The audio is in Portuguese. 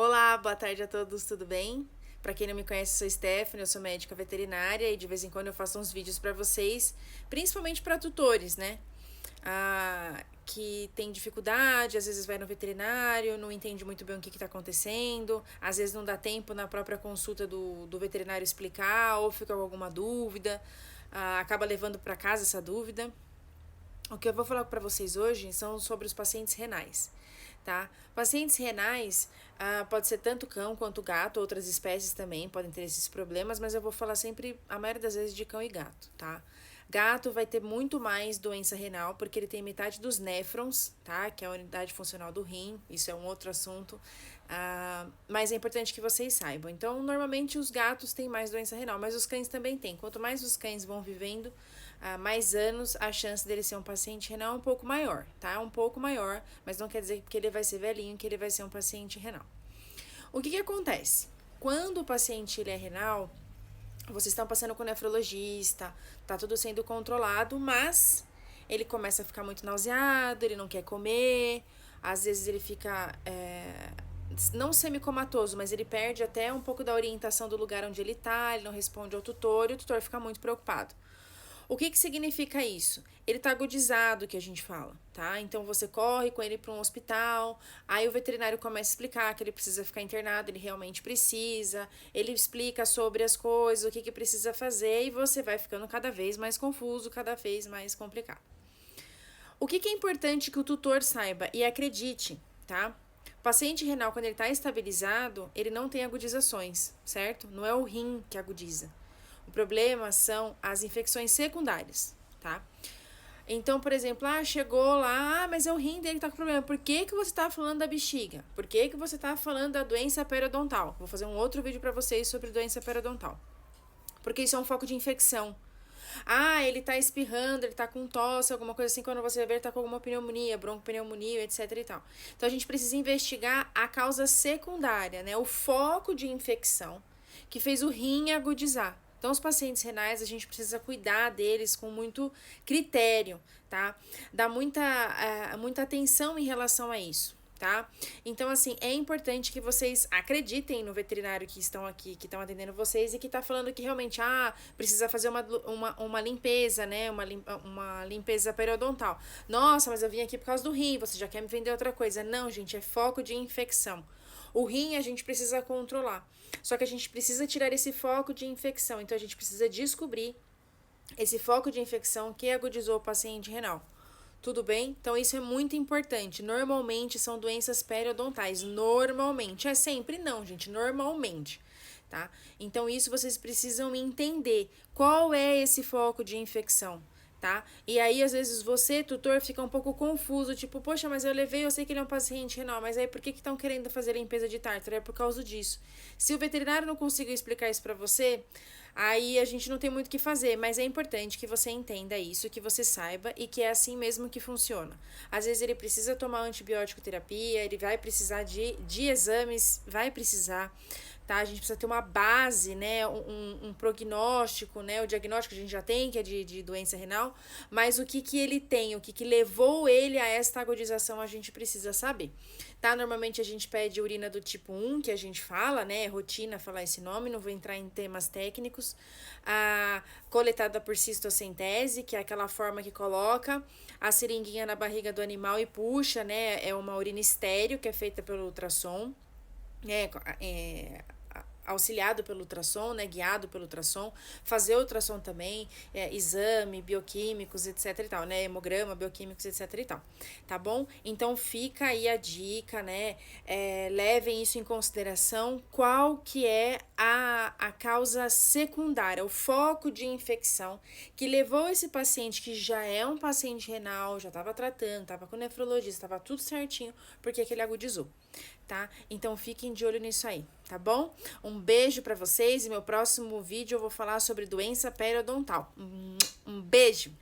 Olá, boa tarde a todos, tudo bem? Para quem não me conhece, eu sou Stephanie, eu sou médica veterinária e de vez em quando eu faço uns vídeos para vocês, principalmente para tutores, né? Que tem dificuldade, às vezes vai no veterinário, não entende muito bem o que está acontecendo, às vezes não dá tempo na própria consulta do veterinário explicar ou fica com alguma dúvida, acaba levando para casa essa dúvida. O que eu vou falar para vocês hoje são sobre os pacientes renais, tá? Pacientes renais, pode ser tanto cão quanto gato, outras espécies também podem ter esses problemas, mas eu vou falar sempre, a maioria das vezes, de cão e gato, tá? Gato vai ter muito mais doença renal, porque ele tem metade dos néfrons, tá? Que é a unidade funcional do rim, isso é um outro assunto, mas é importante que vocês saibam. Então, normalmente os gatos têm mais doença renal, mas os cães também têm. Quanto mais os cães vão vivendo, mais anos, a chance dele ser um paciente renal é um pouco maior, tá? É um pouco maior, mas não quer dizer que ele vai ser velhinho, que ele vai ser um paciente renal. O que acontece? Quando o paciente ele é renal, vocês estão passando com o nefrologista, tá tudo sendo controlado, mas ele começa a ficar muito nauseado, ele não quer comer, às vezes ele fica, não semicomatoso, mas ele perde até um pouco da orientação do lugar onde ele tá, ele não responde ao tutor e o tutor fica muito preocupado. O que significa isso? Ele tá agudizado, que a gente fala, tá? Então você corre com ele para um hospital, aí o veterinário começa a explicar que ele precisa ficar internado, ele realmente precisa, ele explica sobre as coisas, o que precisa fazer, e você vai ficando cada vez mais confuso, cada vez mais complicado. O que é importante que o tutor saiba e acredite, tá? O paciente renal, quando ele está estabilizado, ele não tem agudizações, certo? Não é o rim que agudiza. O problema são as infecções secundárias, tá? Então, por exemplo, chegou lá, mas é o rim dele que tá com problema. Por que você tá falando da bexiga? Por que você tá falando da doença periodontal? Vou fazer um outro vídeo para vocês sobre doença periodontal. Porque isso é um foco de infecção. Ele tá espirrando, ele tá com tosse, alguma coisa assim, quando você ver, ele tá com alguma pneumonia, broncopneumonia, etc e tal. Então, a gente precisa investigar a causa secundária, né? O foco de infecção que fez o rim agudizar. Então, os pacientes renais, a gente precisa cuidar deles com muito critério, tá? Dá muita atenção em relação a isso, tá? Então, assim, é importante que vocês acreditem no veterinário que estão aqui, que estão atendendo vocês e que tá falando que realmente, precisa fazer uma limpeza, né? Uma limpeza periodontal. Nossa, mas eu vim aqui por causa do rim, você já quer me vender outra coisa. Não, gente, é foco de infecção. O rim a gente precisa controlar. Só que a gente precisa tirar esse foco de infecção. Então, a gente precisa descobrir esse foco de infecção que agudizou o paciente renal. Tudo bem? Então, isso é muito importante. Normalmente, são doenças periodontais. Normalmente. É sempre não, gente. Normalmente. Tá? Então, isso vocês precisam entender. Qual é esse foco de infecção? Tá? E aí, às vezes, você, tutor, fica um pouco confuso, tipo, poxa, mas eu sei que ele é um paciente renal, mas aí por que estão querendo fazer limpeza de tártaro? É por causa disso. Se o veterinário não conseguiu explicar isso pra você, aí a gente não tem muito o que fazer, mas é importante que você entenda isso, que você saiba e que é assim mesmo que funciona. Às vezes ele precisa tomar antibiótico terapia, ele vai precisar de exames, vai precisar, tá? A gente precisa ter uma base, né? Um prognóstico, né? O diagnóstico a gente já tem, que é de doença renal, mas o que ele tem, o que levou ele a esta agudização, a gente precisa saber, tá? Normalmente a gente pede urina do tipo 1, que a gente fala, né? É rotina falar esse nome, não vou entrar em temas técnicos. Coletada por cistocentese, que é aquela forma que coloca a seringuinha na barriga do animal e puxa, né? É uma urina estéril, que é feita pelo ultrassom, auxiliado pelo ultrassom, né, guiado pelo ultrassom, fazer ultrassom também, exame, bioquímicos, etc e tal, né, hemograma, bioquímicos, etc e tal, tá bom? Então fica aí a dica, né, levem isso em consideração, qual que é a causa secundária, o foco de infecção que levou esse paciente, que já é um paciente renal, já estava tratando, estava com nefrologista, estava tudo certinho, porque que ele agudizou, tá? Então fiquem de olho nisso aí, tá bom? Um beijo pra vocês e meu próximo vídeo eu vou falar sobre doença periodontal. Um beijo!